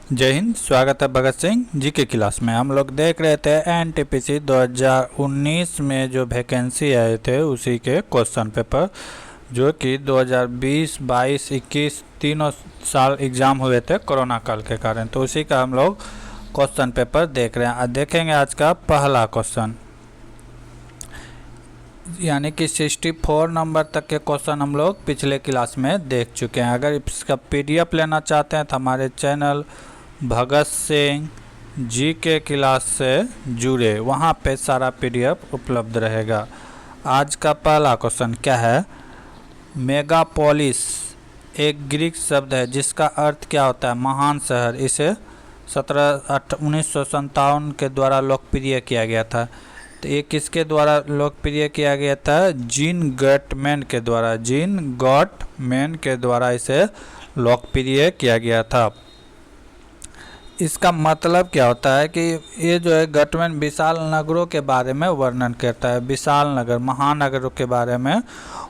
जय हिंद। स्वागत है भगत सिंह जी के क्लास में। हम लोग देख रहे थे एनटीपीसी 2019 में जो वैकेंसी आए थे उसी के क्वेश्चन पेपर, जो कि 2020, 22, 21 तीनों साल एग्ज़ाम हुए थे कोरोना काल के कारण। तो उसी का हम लोग क्वेश्चन पेपर देख रहे हैं। देखेंगे आज का पहला क्वेश्चन, यानी कि 64 नंबर तक के क्वेश्चन हम लोग पिछले क्लास में देख चुके हैं। अगर इसका पीडीएफ लेना चाहते हैं तो हमारे चैनल भगत सिंह जी के क्लास से जुड़े, वहाँ पे सारा पीडीएफ उपलब्ध रहेगा। आज का पहला क्वेश्चन क्या है? मेगापोलिस एक ग्रीक शब्द है जिसका अर्थ क्या होता है? महान शहर। इसे 1957 के द्वारा लोकप्रिय किया गया था। तो ये किसके द्वारा लोकप्रिय किया गया था? जीन गॉटमैन के द्वारा। जीन गॉटमैन के द्वारा इसे लोकप्रिय किया गया था। इसका मतलब क्या होता है कि ये जो है गॉटमैन विशाल नगरों के बारे में वर्णन करता है। विशाल नगर, महानगरों के बारे में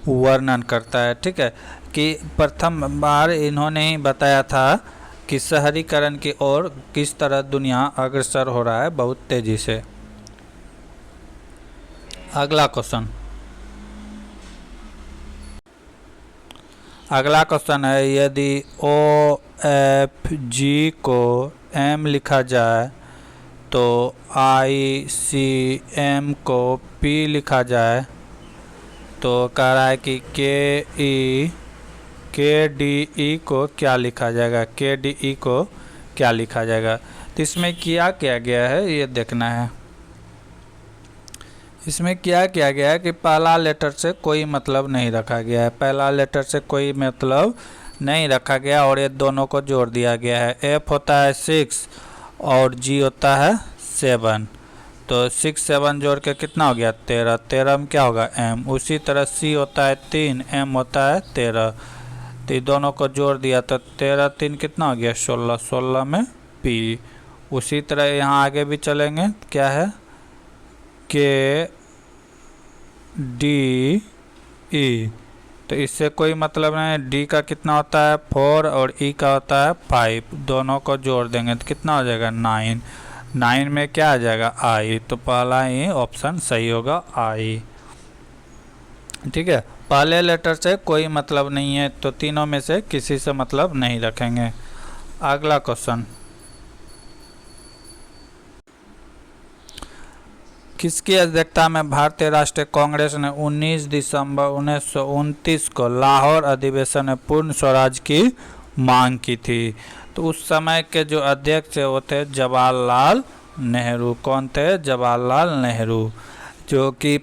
वर्णन करता है। ठीक है, कि प्रथम बार इन्होंने ही बताया था कि शहरीकरण की ओर किस तरह दुनिया अग्रसर हो रहा है बहुत तेजी से। अगला क्वेश्चन है, यदि ओ एफ जी को एम लिखा जाए तो आई सी एम को पी लिखा जाए, तो कह रहा है कि के डी ई को क्या लिखा जाएगा? के डी ई को क्या लिखा जाएगा? तो इसमें क्या किया गया है ये देखना है। इसमें क्या किया गया है कि पहला लेटर से कोई मतलब नहीं रखा गया है। पहला लेटर से कोई मतलब नहीं रखा गया और ये दोनों को जोड़ दिया गया है। एफ होता है 6 और जी होता है 7, तो 6 7 जोड़ के कितना हो गया? 13। 13 में क्या होगा? एम। उसी तरह सी होता है 3, एम होता है 13, तो ये दोनों को जोड़ दिया तो 13 3 कितना हो गया? 16। 16 में पी। उसी तरह यहाँ आगे भी चलेंगे, क्या है? के डी ई, तो इससे कोई मतलब नहीं। डी का कितना होता है? 4 और ई का होता है 5, दोनों को जोड़ देंगे तो कितना हो जाएगा? 9। 9 में क्या आ जाएगा? आई। तो पहला ही ऑप्शन सही होगा, आई। ठीक है, पहले लेटर से कोई मतलब नहीं है तो तीनों में से किसी से मतलब नहीं रखेंगे। अगला क्वेश्चन, किसकी अध्यक्षता में भारतीय राष्ट्रीय कांग्रेस ने 19 दिसंबर 1929 को लाहौर अधिवेशन में पूर्ण स्वराज की मांग की थी? तो उस समय के जो अध्यक्ष वो थे जवाहरलाल नेहरू। कौन थे? जवाहरलाल नेहरू। जो कि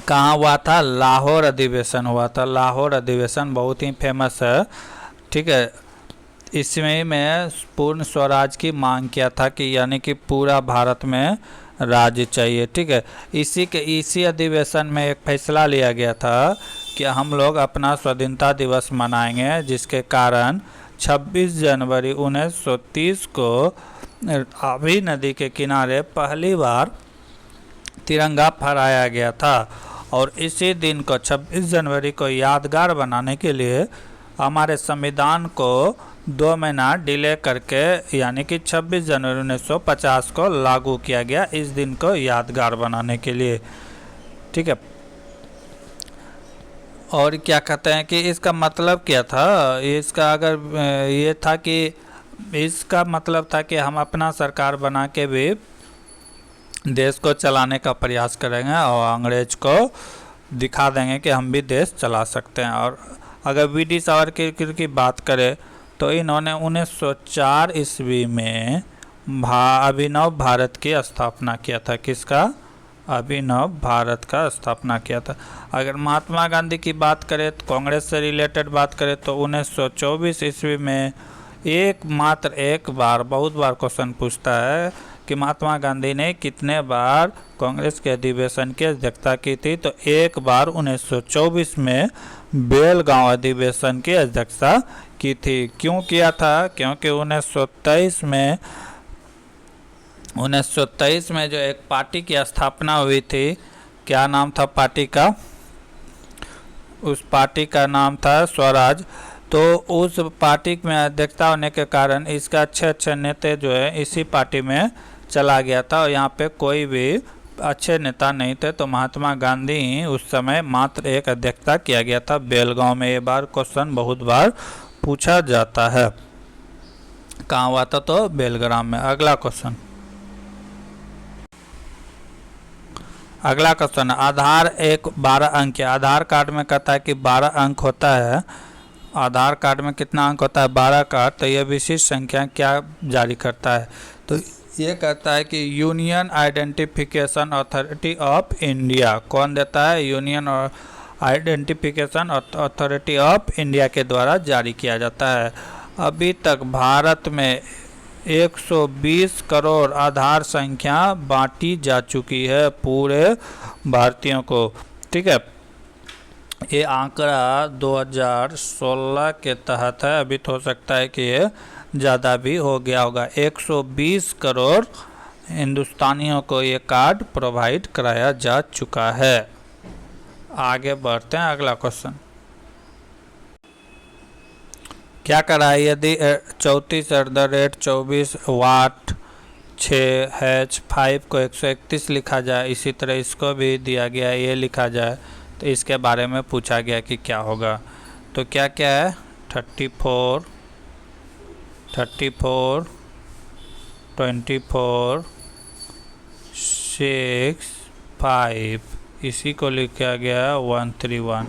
कहाँ हुआ था? लाहौर अधिवेशन हुआ था। लाहौर अधिवेशन बहुत ही फेमस है। ठीक है, इसमें में पूर्ण स्वराज की मांग किया था कि यानी कि पूरा भारत में राज्य चाहिए। ठीक है, इसी अधिवेशन में एक फैसला लिया गया था कि हम लोग अपना स्वाधीनता दिवस मनाएंगे, जिसके कारण 26 जनवरी 1930 को रावी नदी के किनारे पहली बार तिरंगा फहराया गया था। और इसी दिन को 26 जनवरी को यादगार बनाने के लिए हमारे संविधान को 2 महीना डिले करके यानी कि 26 जनवरी 1950 को लागू किया गया, इस दिन को यादगार बनाने के लिए। ठीक है, और क्या कहते हैं कि इसका मतलब क्या था? इसका अगर ये था कि इसका मतलब था कि हम अपना सरकार बना के भी देश को चलाने का प्रयास करेंगे और अंग्रेज को दिखा देंगे कि हम भी देश चला सकते हैं। और अगर वी डी सावरकर की बात करें तो इन्होंने 1904 ईस्वी में अभिनव भारत की स्थापना किया था। किसका? अभिनव भारत का स्थापना किया था। अगर महात्मा गांधी की बात करें तो कांग्रेस से रिलेटेड बात करें तो 1924 ईस्वी में मात्र एक बार, बहुत बार क्वेश्चन पूछता है कि महात्मा गांधी ने कितने बार कांग्रेस के अधिवेशन की अध्यक्षता की थी? तो एक बार 1924 में बेलगांव अधिवेशन की अध्यक्षता की थी। क्यों किया था? क्योंकि 1923 में जो एक पार्टी की स्थापना हुई थी, क्या नाम था पार्टी का? उस पार्टी का नाम था स्वराज। तो उस पार्टी में अध्यक्षता होने के कारण इसका अच्छे अच्छे नेता जो है इसी पार्टी में चला गया था और यहाँ पे कोई भी अच्छे नेता नहीं थे। तो महात्मा गांधी ही उस समय मात्र एक अध्यक्षता किया गया था बेलगांव में। ये बार क्वेश्चन बहुत बार पूछा जाता है। कहाँ हुआ था? तो बेलगाम में। अगला क्वेश्चन आधार एक 12 अंक है। आधार कार्ड में कहता है कि 12 अंक होता है। आधार कार्ड में कितना अंक होता है? 12 का। तो यह विशिष्ट संख्या क्या जारी करता है? तो ये कहता है कि union identification authority of India. कौन देता है? Union identification authority of India के द्वारा जारी किया जाता है। अभी तक भारत में 120 करोड़ आधार संख्या बांटी जा चुकी है पूरे भारतीयों को। ठीक है, ये आंकड़ा 2016 के तहत है। अभी तो हो सकता है कि ये ज़्यादा भी हो गया होगा। 120 करोड़ हिंदुस्तानियों को ये कार्ड प्रोवाइड कराया जा चुका है। आगे बढ़ते हैं। अगला क्वेश्चन क्या करा है? यदि 34/24 वाट 6H5 को 131 लिखा जाए, इसी तरह इसको भी दिया गया ये लिखा जाए, तो इसके बारे में पूछा गया कि क्या होगा। तो क्या क्या है? 34, 24, 6, 5, इसी को लिखा गया 131।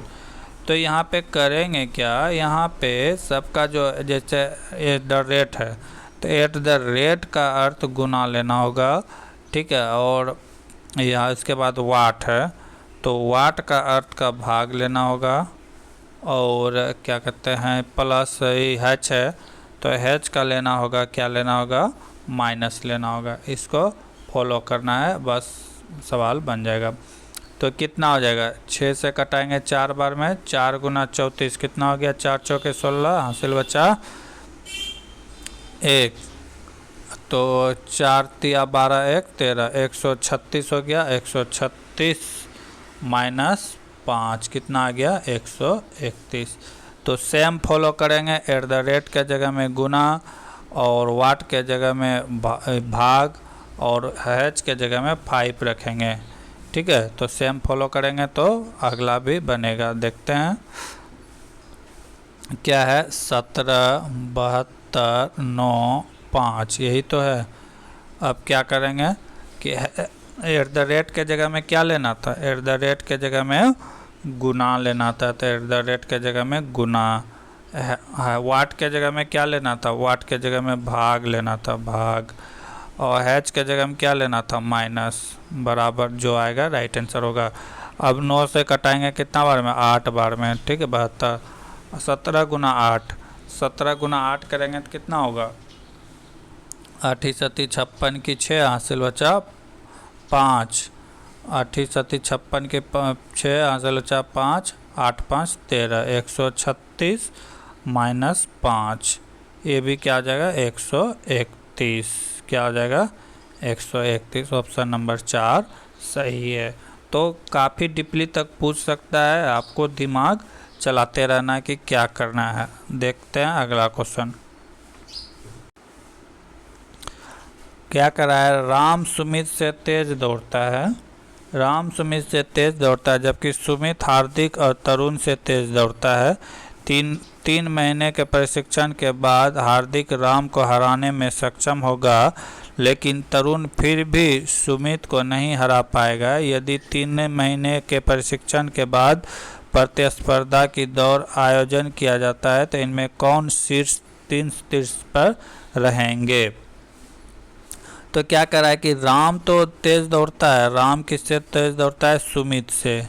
तो यहाँ पे करेंगे क्या? यहाँ पे सबका जो जैसे एट द रेट है, तो एट द रेट का अर्थ गुना लेना होगा। ठीक है, और यहाँ इसके बाद वाट है, तो वाट का अर्थ का भाग लेना होगा। और क्या कहते हैं, प्लस हैच है, तो हैच का लेना होगा, क्या लेना होगा? माइनस लेना होगा। इसको फॉलो करना है, बस सवाल बन जाएगा। तो कितना हो जाएगा? 6 से कटाएंगे 4 बार में, 4 गुना 34 कितना हो गया? 4 चौके 16, हासिल बचा 1। तो 4 तिया 12, 1 13, 136 हो गया। 136 माइनस 5 कितना आ गया? 131। तो सेम फॉलो करेंगे। एट द रेट के जगह में गुना, और वाट के जगह में भाग, और हैच के जगह में 5 रखेंगे। ठीक है, तो सेम फॉलो करेंगे तो अगला भी बनेगा। देखते हैं क्या है। 17, 72, 9, 5, यही तो है। अब क्या करेंगे कि एट द रेट के जगह में क्या लेना था? एट द रेट के जगह में गुना लेना था, तो एट द रेट के जगह में गुना। वाट के जगह में क्या लेना था? वाट के जगह में भाग लेना था, भाग। और हैच के जगह में क्या लेना था? माइनस। बराबर जो आएगा राइट आंसर होगा। अब 9 से कटाएंगे कितना बार में? 8 बार में। ठीक है, 72। 17 गुना 8, 17 गुना 8 करेंगे तो कितना होगा? 8 सती 56 की 6, हासिल बचा 5। 8 सती 56 के 6, हासिल बचा 5। 8 5 13, 136 माइनस 5, ये भी क्या आ जाएगा? 131। क्या हो जाएगा? 131। ऑप्शन नंबर 4 सही है। तो काफ़ी डीपली तक पूछ सकता है, आपको दिमाग चलाते रहना है कि क्या करना है। देखते हैं अगला क्वेश्चन क्या कर रहा है। राम सुमित से तेज दौड़ता है। राम सुमित से तेज दौड़ता है, जबकि सुमित हार्दिक और तरुण से तेज दौड़ता है। तीन महीने के प्रशिक्षण के बाद हार्दिक राम को हराने में सक्षम होगा, लेकिन तरुण फिर भी सुमित को नहीं हरा पाएगा। यदि 3 महीने के प्रशिक्षण के बाद प्रतिस्पर्धा की दौड़ आयोजन किया जाता है, तो इनमें कौन शीर्ष 3 शीर्ष पर रहेंगे? तो क्या कह रहा है कि राम तो तेज दौड़ता है। राम किससे तेज दौड़ता है? सुमित से।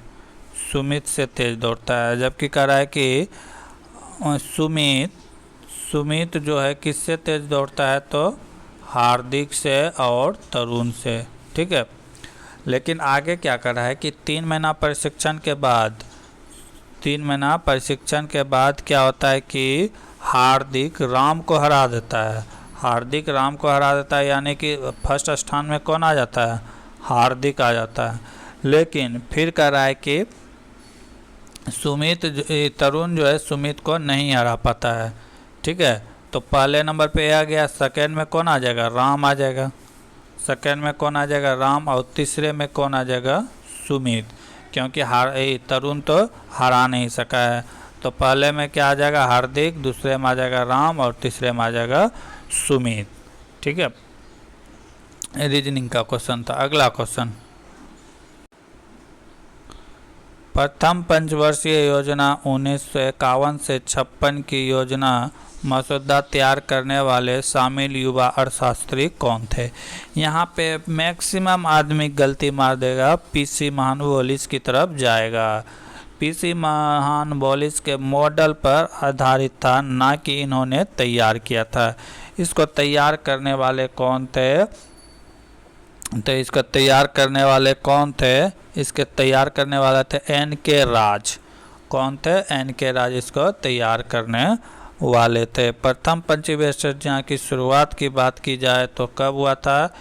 सुमित से तेज दौड़ता है, जबकि कह रहा है कि सुमित जो है किससे तेज दौड़ता है? तो हार्दिक से और तरुण से। ठीक है, लेकिन आगे क्या कर रहा है कि 3 महीना प्रशिक्षण के बाद, 3 महीना प्रशिक्षण के बाद क्या होता है कि हार्दिक राम को हरा देता है। हार्दिक राम को हरा देता है, यानी कि फर्स्ट स्थान में कौन आ जाता है? हार्दिक आ जाता है। लेकिन फिर कह रहा है कि तरुण जो है सुमित को नहीं हरा पाता है। ठीक है, तो पहले नंबर पे आ गया, सेकेंड में कौन आ जाएगा, राम आ जाएगा। सेकेंड में कौन आ जाएगा, राम, और तीसरे में कौन आ जाएगा, सुमित, क्योंकि तरुण तो हरा नहीं सका है। तो पहले में क्या आ जाएगा, हार्दिक, दूसरे में आ जाएगा राम, और तीसरे में आ जाएगा सुमित। ठीक है, रीजनिंग का क्वेश्चन था। अगला क्वेश्चन, प्रथम पंचवर्षीय योजना 1951 से 56 की योजना मसौदा तैयार करने वाले शामिल युवा अर्थशास्त्री कौन थे। यहाँ पे मैक्सिमम आदमी गलती मार देगा, पीसी महानवोलिस की तरफ जाएगा। पीसी महानवोलिस के मॉडल पर आधारित था, ना कि इन्होंने तैयार किया था। इसको तैयार करने वाले कौन थे, तो इसको तैयार करने वाले कौन थे, इसके तैयार करने वाले थे एन.के. राज। कौन थे, एन.के. राज इसको तैयार करने वाले थे। प्रथम पंचवर्षीय योजना की शुरुआत की बात की जाए तो कब हुआ था,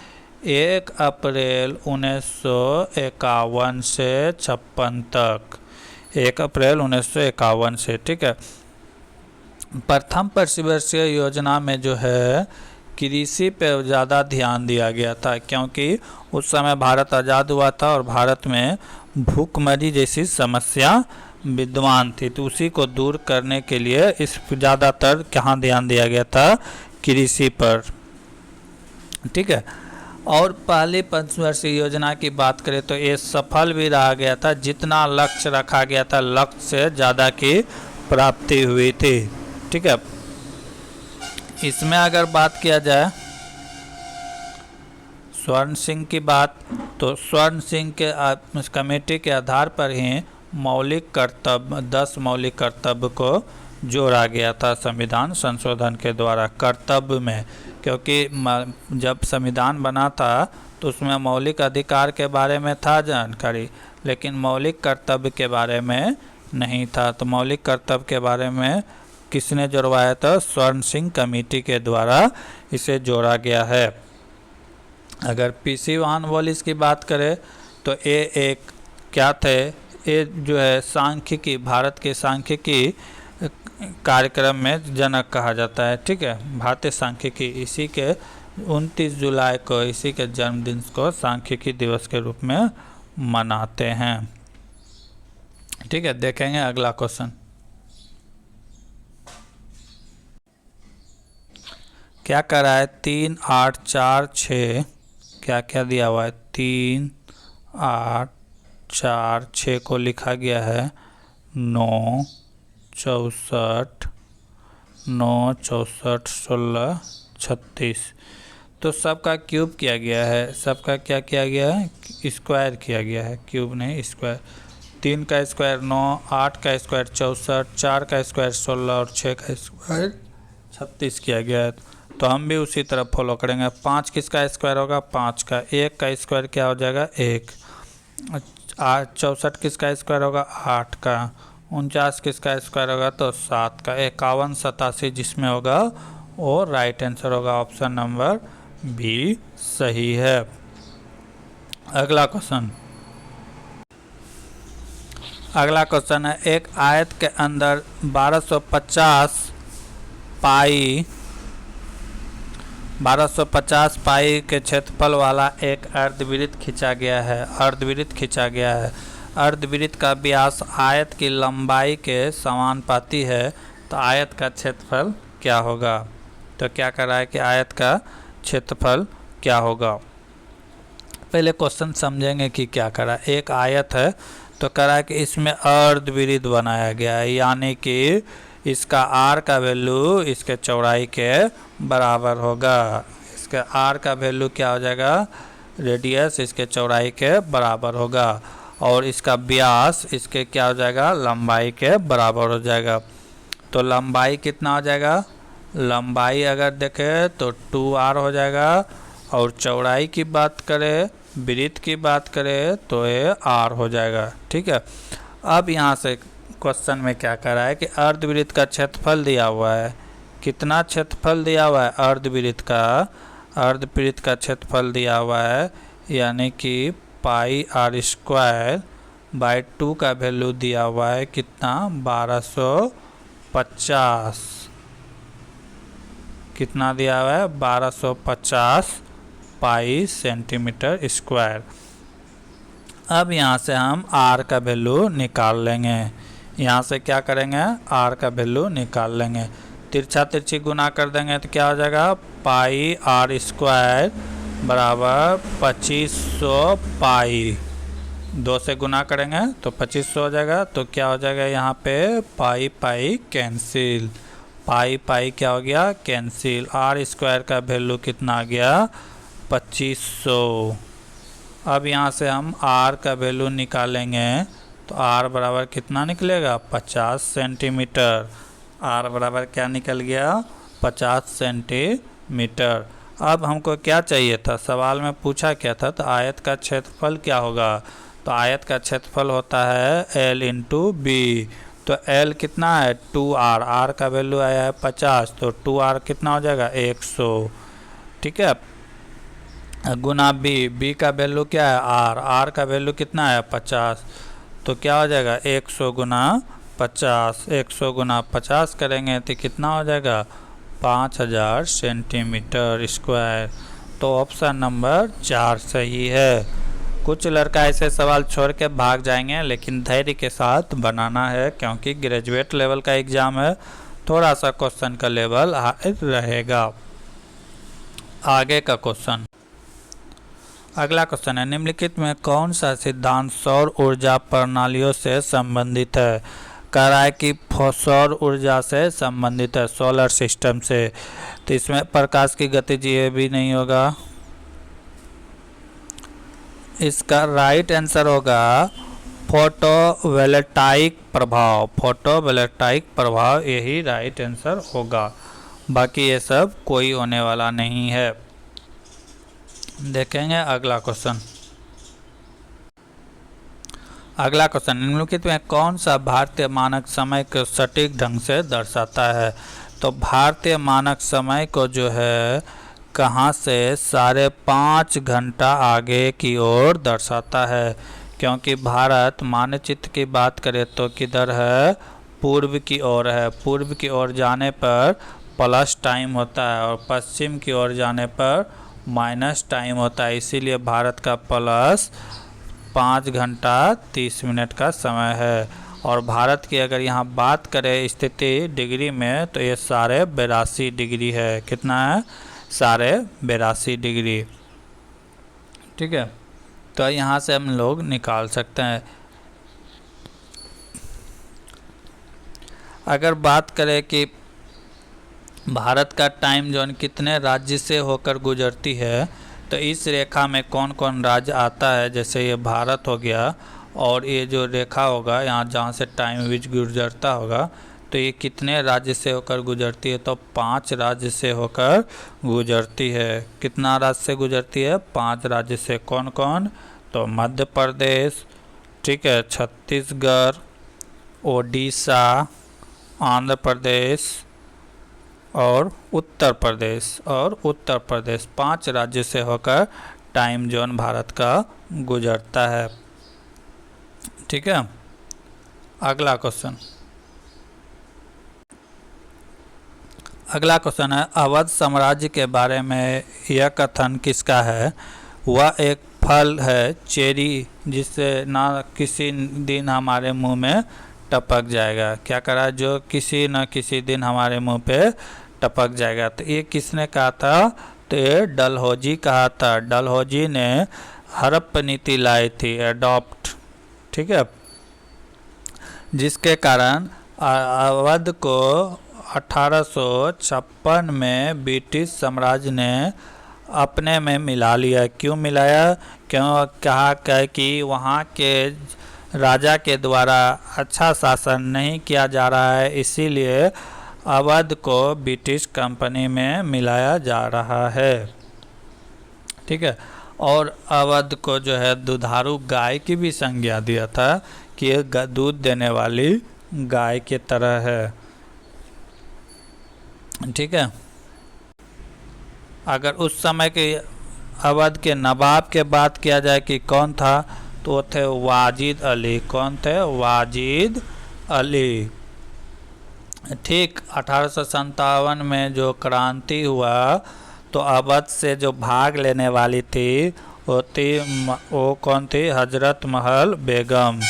1 अप्रैल 1951 से 56 तक, 1 अप्रैल 1951 से। ठीक है, प्रथम पंचवर्षीय योजना में जो है कृषि पे ज़्यादा ध्यान दिया गया था, क्योंकि उस समय भारत आज़ाद हुआ था और भारत में भूखमरी जैसी समस्या विद्यमान थी। तो उसी को दूर करने के लिए इस ज़्यादातर कहाँ ध्यान दिया गया था, कृषि पर। ठीक है, और पहली पंचवर्षीय योजना की बात करें तो ये सफल भी रहा गया था। जितना लक्ष्य रखा गया था, लक्ष्य से ज़्यादा की प्राप्ति हुई थी। ठीक है, इसमें अगर बात किया जाए स्वर्ण सिंह की बात, तो स्वर्ण सिंह के कमेटी के आधार पर ही मौलिक कर्तव्य 10 मौलिक कर्तव्य को जोड़ा गया था संविधान संशोधन के द्वारा। कर्तव्य में, क्योंकि जब संविधान बना था तो उसमें मौलिक अधिकार के बारे में था जानकारी, लेकिन मौलिक कर्तव्य के बारे में नहीं था। तो मौलिक कर्तव्य के बारे में किसने जोड़वाया था, स्वर्ण सिंह कमेटी के द्वारा इसे जोड़ा गया है। अगर पीसी महानवोलिस की बात करें तो ये एक क्या थे, ये जो है सांख्यिकी, भारत के सांख्यिकी कार्यक्रम में जनक कहा जाता है। ठीक है, भारतीय सांख्यिकी, इसी के 29 जुलाई को इसी के जन्मदिन को सांख्यिकी दिवस के रूप में मनाते हैं। ठीक है, देखेंगे अगला क्वेश्चन। क्या करा है, 3, 8, 4, 6, क्या क्या दिया हुआ है, 3, 8, 4, 6 को लिखा गया है 9, 64, 9, 64, 16, 36। तो सबका क्यूब किया गया है, सबका क्या किया गया है, स्क्वायर किया गया है, क्यूब नहीं स्क्वायर। 3 का स्क्वायर 9, 8 का स्क्वायर 64, 4 का स्क्वायर 16 और 6 का स्क्वायर 36 किया गया है। तो हम भी उसी तरह फॉलो करेंगे। 5 किसका स्क्वायर होगा, 5 का। 1 का स्क्वायर क्या हो जाएगा, 1। 64 किसका स्क्वायर होगा, 8 का। 49 किसका स्क्वायर होगा, तो 7 का। 51, 87 जिसमें होगा वो राइट आंसर होगा। ऑप्शन नंबर बी सही है। अगला क्वेश्चन, अगला क्वेश्चन है, एक आयत के अंदर 1250 पाई के क्षेत्रफल वाला एक अर्धवृत्त खींचा गया है। अर्धवृत्त खींचा गया है। अर्धवृत्त का व्यास आयत की लंबाई के समानुपाती है, तो आयत का क्षेत्रफल क्या होगा। तो क्या कर रहा है कि आयत का क्षेत्रफल क्या होगा। पहले क्वेश्चन समझेंगे कि क्या कर रहा है। एक आयत है तो कह रहा है कि इसमें अर्धवृत्त बनाया गया है, यानी कि इसका आर का वैल्यू इसके चौड़ाई के बराबर होगा। इसके आर का वैल्यू क्या हो जाएगा, रेडियस इसके चौड़ाई के बराबर होगा, और इसका व्यास इसके क्या हो जाएगा, लंबाई के बराबर हो जाएगा। तो लंबाई कितना हो जाएगा, लंबाई अगर देखें तो 2r हो जाएगा, और चौड़ाई की बात करें, वृत्त की बात करें तो ये r हो जाएगा। ठीक है, अब यहाँ से क्वेश्चन में क्या कर रहा है कि अर्धवृत्त का क्षेत्रफल दिया हुआ है। कितना क्षेत्रफल दिया हुआ है अर्धवृत्त का, अर्धवृत्त का क्षेत्रफल दिया हुआ है, यानी कि पाई r² बाई 2 का वैल्यू दिया हुआ है कितना, 1250। कितना दिया हुआ है, 1250 पाई सेंटीमीटर स्क्वायर। अब यहाँ से हम r का वैल्यू निकाल लेंगे। यहाँ से क्या करेंगे, r का वैल्यू निकाल लेंगे। तिरछा तिरछी गुना कर देंगे तो क्या हो जाएगा, पाई r स्क्वायर बराबर 2500 पाई। 2 से गुना करेंगे तो 2500 हो जाएगा। तो क्या हो जाएगा यहाँ पे, पाई पाई कैंसिल, पाई पाई क्या हो गया, कैंसिल। r स्क्वायर का वैल्यू कितना आ गया, 2500। अब यहाँ से हम r का वैल्यू निकालेंगे तो r बराबर कितना निकलेगा, 50 सेंटीमीटर। r बराबर क्या निकल गया, 50 सेंटीमीटर। अब हमको क्या चाहिए था, सवाल में पूछा क्या था, तो आयत का क्षेत्रफल क्या होगा। तो आयत का क्षेत्रफल होता है L इंटू बी। तो L कितना है, 2r, r का वैल्यू आया है 50, तो 2r कितना हो जाएगा, 100। ठीक है, गुना b का वैल्यू क्या है, r का वैल्यू कितना है, 50। तो क्या हो जाएगा, 100 गुना 50, 100 गुना 50 करेंगे तो कितना हो जाएगा, 5000 सेंटीमीटर स्क्वायर। तो ऑप्शन नंबर 4 सही है। कुछ लड़का ऐसे सवाल छोड़ के भाग जाएंगे, लेकिन धैर्य के साथ बनाना है क्योंकि ग्रेजुएट लेवल का एग्ज़ाम है, थोड़ा सा क्वेश्चन का लेवल हाई रहेगा। आगे का क्वेश्चन, अगला क्वेश्चन है, निम्नलिखित में कौन सा सिद्धांत सौर ऊर्जा प्रणालियों से संबंधित है। कह रहा है कि सौर ऊर्जा से संबंधित है, सोलर सिस्टम से। तो इसमें प्रकाश की गतिज ये भी नहीं होगा। इसका राइट आंसर होगा फोटोवोल्टाइक प्रभाव, फोटोवोल्टाइक प्रभाव यही राइट आंसर होगा। बाकी ये सब कोई होने वाला नहीं है। देखेंगे अगला क्वेश्चन। अगला क्वेश्चन, निम्नलिखित में कौन सा भारतीय मानक समय को सटीक ढंग से दर्शाता है। तो भारतीय मानक समय को जो है कहाँ से 5.5 घंटा आगे की ओर दर्शाता है, क्योंकि भारत मानचित्र की बात करें तो किधर है, पूर्व की ओर है। पूर्व की ओर जाने पर प्लस टाइम होता है और पश्चिम की ओर जाने पर माइनस टाइम होता है, इसीलिए भारत का प्लस 5 घंटा 30 मिनट का समय है। और भारत की अगर यहाँ बात करें स्थिति डिग्री में तो ये 82.5 डिग्री है। कितना है, 82.5 डिग्री। ठीक है, तो यहाँ से हम लोग निकाल सकते हैं। अगर बात करें कि भारत का टाइम जोन कितने राज्य से होकर गुजरती है, तो इस रेखा में कौन कौन राज्य आता है, जैसे ये भारत हो गया और ये जो रेखा होगा यहाँ जहाँ से टाइम विच गुजरता होगा, तो ये कितने राज्य से होकर गुजरती है, तो 5 राज्य से होकर गुजरती है। कितना राज्य से गुजरती है, 5 राज्य से। कौन कौन, तो मध्य प्रदेश, ठीक है, छत्तीसगढ़, ओडिशा, आंध्र प्रदेश और उत्तर प्रदेश 5 राज्य से होकर टाइम जोन भारत का गुजरता है। ठीक है, अगला क्वेश्चन है, अवध साम्राज्य के बारे में यह कथन किसका है। वह एक फल है चेरी, जिससे ना किसी दिन हमारे मुंह में टपक जाएगा। क्या करा, जो किसी न किसी दिन हमारे मुंह पे टपक जाएगा। तो ये किसने कहा था, तो ये डलहौजी कहा था। डलहौजी ने हड़प्पा नीति लाई थी, एडॉप्ट। ठीक है, जिसके कारण अवध को 1856 में ब्रिटिश साम्राज्य ने अपने में मिला लिया। क्यों मिलाया, क्यों कहा कि वहाँ के राजा के द्वारा अच्छा शासन नहीं किया जा रहा है, इसीलिए अवध को ब्रिटिश कंपनी में मिलाया जा रहा है। ठीक है, और अवध को जो है दुधारू गाय की भी संज्ञा दिया था कि ये दूध देने वाली गाय की तरह है। ठीक है, अगर उस समय के अवध के नवाब के बात किया जाए कि कौन था, तो वो थे वाजिद अली। कौन थे? वाजिद अली। ठीक 1857 में जो क्रांति हुआ तो अवध से जो भाग लेने वाली थी वो कौन थी? हजरत महल बेगम।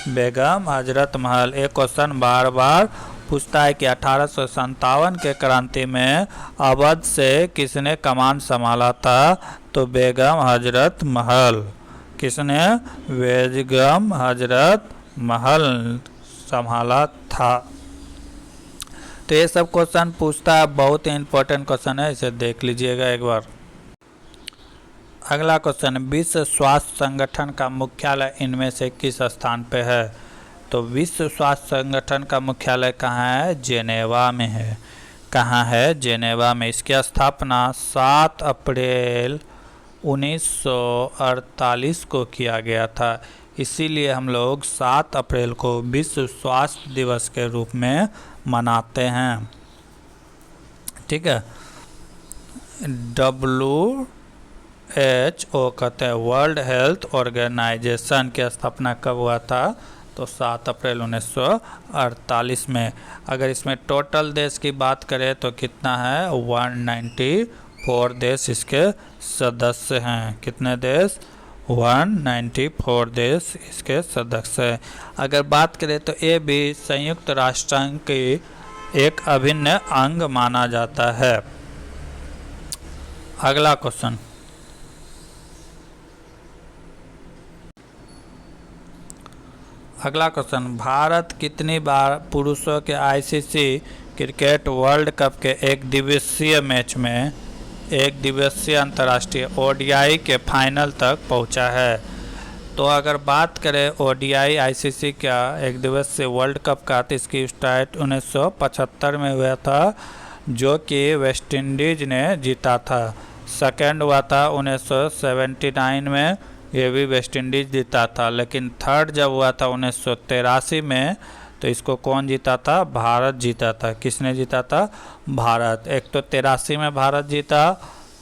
बेगम हजरत महल। एक क्वेश्चन बार बार पूछता है कि 1857 के क्रांति में अवध से किसने कमान संभाला था? तो बेगम हजरत महल। किसने? बेगम हजरत महल संभाला था। तो ये सब क्वेश्चन पूछता है, बहुत ही इंपॉर्टेंट क्वेश्चन है, इसे देख लीजिएगा एक बार। अगला क्वेश्चन, विश्व स्वास्थ्य संगठन का मुख्यालय इनमें से किस स्थान पे है? तो विश्व स्वास्थ्य संगठन का मुख्यालय कहाँ है? जेनेवा में है। कहाँ है? जेनेवा में। इसकी स्थापना 7 अप्रैल 1948 को किया गया था। इसीलिए हम लोग 7 अप्रैल को विश्व स्वास्थ्य दिवस के रूप में मनाते हैं। ठीक है। WHO कहते हैं वर्ल्ड हेल्थ ऑर्गेनाइजेशन की स्थापना कब हुआ था? तो 7 अप्रैल 1948 में। अगर इसमें टोटल देश की बात करें तो कितना है? 194 देश इसके सदस्य हैं। कितने देश? 194 देश इसके सदस्य हैं। अगर बात करें तो ये भी संयुक्त राष्ट्र संघ की एक अभिन्न अंग माना जाता है। अगला क्वेश्चन, भारत कितनी बार पुरुषों के ICC क्रिकेट वर्ल्ड कप के एक दिवसीय मैच में, एक दिवसीय अंतर्राष्ट्रीय ODI के फाइनल तक पहुंचा है? तो अगर बात करें ODI ICC का एक दिवसीय वर्ल्ड कप का, तो इसकी स्टार्ट 1975 में हुआ था, जो कि वेस्ट इंडीज ने जीता था। सेकेंड हुआ था 1979 में, ये भी वेस्ट इंडीज जीता था। लेकिन थर्ड जब हुआ था 1983 में, तो इसको कौन जीता था? भारत जीता था। किसने जीता था? भारत। एक तो 83 में भारत जीता,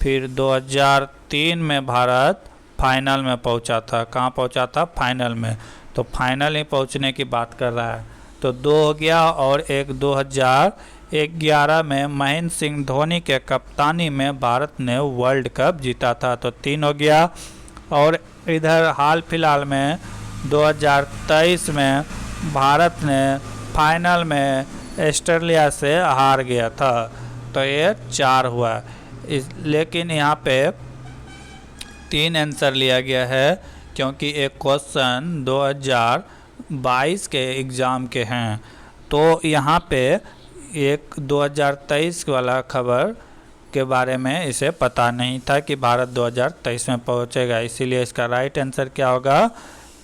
फिर 2003 में भारत फाइनल में पहुंचा था। कहाँ पहुंचा था? फाइनल में। तो फाइनल ही पहुंचने की बात कर रहा है। तो 2 हो गया, और एक 2011 में महेंद्र सिंह धोनी के कप्तानी में भारत ने वर्ल्ड कप जीता था। तो 3 हो गया। और इधर हाल फिलहाल में 2023 में भारत ने फाइनल में ऑस्ट्रेलिया से हार गया था। तो ये 4 हुआ। लेकिन यहाँ पे 3 आंसर लिया गया है, क्योंकि एक क्वेश्चन 2022 के एग्ज़ाम के हैं। तो यहाँ पे एक 2023 वाला खबर के बारे में इसे पता नहीं था कि भारत 2023 में पहुंचेगा। इसीलिए इसका राइट आंसर क्या होगा?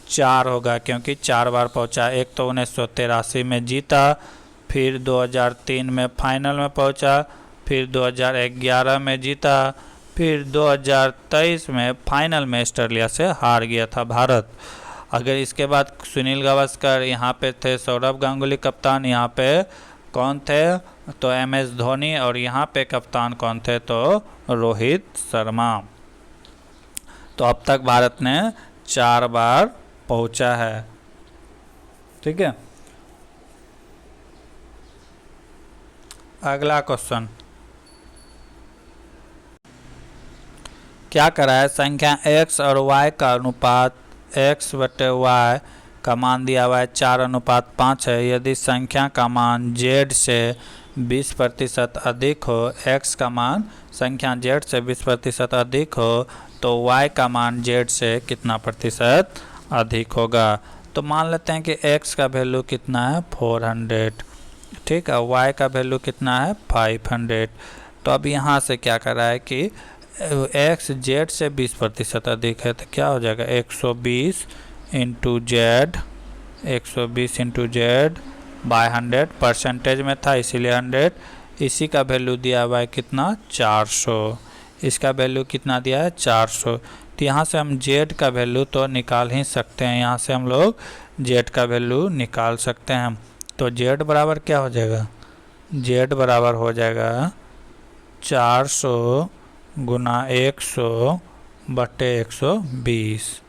4 होगा, क्योंकि 4 बार पहुंचा। एक तो 1983 में जीता, फिर 2003 में फाइनल में पहुंचा, फिर 2011 में जीता, फिर 2023 में फाइनल में ऑस्ट्रेलिया से हार गया था भारत। अगर इसके बाद सुनील गावस्कर यहाँ पे थे, सौरव गांगुली कप्तान, यहाँ पे कौन थे? तो MS धोनी। और यहाँ पे कप्तान कौन थे? तो रोहित शर्मा। तो अब तक भारत ने 4 बार पहुंचा है। ठीक है। अगला क्वेश्चन, क्या करा है? संख्या x और y का अनुपात x/y का मान दिया हुआ है 4:5 है। यदि संख्या का मान z से 20% अधिक हो, x का मान संख्या z से 20% अधिक हो, तो y का मान z से कितना प्रतिशत अधिक होगा? तो मान लेते हैं कि x का वैल्यू कितना है? 400। ठीक है। y का वैल्यू कितना है? 500। तो अब यहाँ से क्या कर रहा है कि x z से 20% अधिक है, तो क्या हो जाएगा? 120 into Z, 120 into Z by 100। Percentage में था इसीलिए 100। इसी का वैल्यू दिया हुआ है कितना? 400। इसका वैल्यू कितना दिया है? 400। तो यहाँ से हम जेड का वैल्यू तो निकाल ही सकते हैं। यहाँ से हम लोग जेड का वैल्यू निकाल सकते हैं। तो जेड बराबर क्या हो जाएगा? जेड बराबर हो जाएगा 400 गुना 100 बटे 120।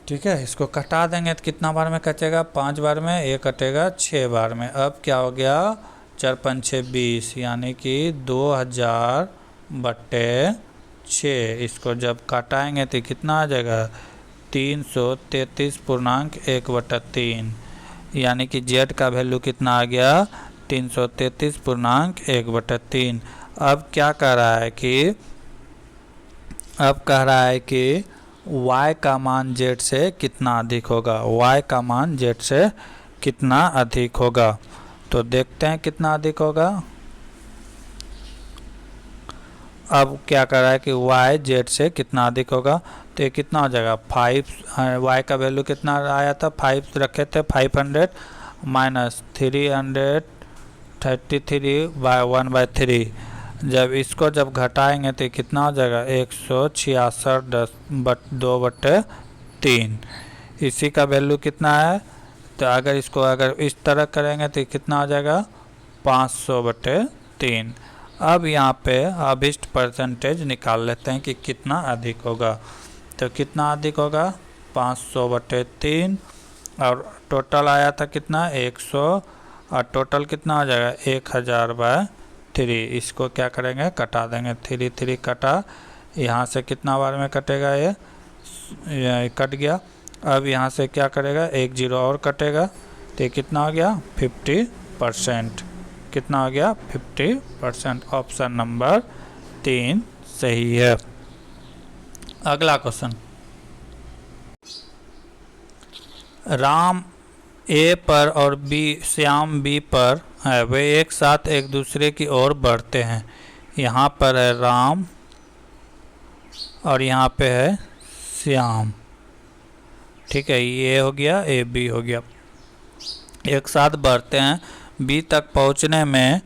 ठीक है, इसको कटा देंगे तो कितना बार में कटेगा, 5 बार में, ये कटेगा 6 बार में। अब क्या हो गया, 4 5 6 20, यानी कि 2000/6। इसको जब काटाएंगे तो कितना आ जाएगा, 333.1/3, यानी कि जेड का वैल्यू कितना आ गया, 333.1/3। अब क्या कह रहा है कि y का मान z से कितना अधिक होगा, y का मान z से कितना अधिक होगा। तो देखते हैं कितना अधिक होगा। अब क्या कर रहा है कि y z से कितना अधिक होगा, तो ये कितना हो जाएगा, 5, y का वैल्यू कितना आया था, 5 रखे थे, 500 माइनस 333/1/3। जब इसको जब घटाएंगे तो कितना हो जाएगा, 166.2/3। इसी का वैल्यू कितना है, तो अगर इसको इस तरह करेंगे तो कितना हो जाएगा, 500/3। अब यहाँ पे अभिष्ट परसेंटेज निकाल लेते हैं कि कितना अधिक होगा। तो कितना अधिक होगा, 500/3, और टोटल आया था कितना, 100, और टोटल कितना हो जाएगा, 1000/3। इसको क्या करेंगे, कटा देंगे, 3 3 कटा, यहाँ से कितना बार में कटेगा, ये कट गया। अब यहाँ से क्या करेगा, 1 0 और कटेगा, तो ये कितना हो गया, 50%। कितना हो गया, 50%। ऑप्शन नंबर 3 सही है। अगला क्वेश्चन, राम ए पर और श्याम बी पर है, वे एक साथ एक दूसरे की ओर बढ़ते हैं। यहाँ पर है राम और यहाँ पे है श्याम। ठीक है, ये हो गया, ए बी हो गया, एक साथ बढ़ते हैं। बी तक पहुँचने में,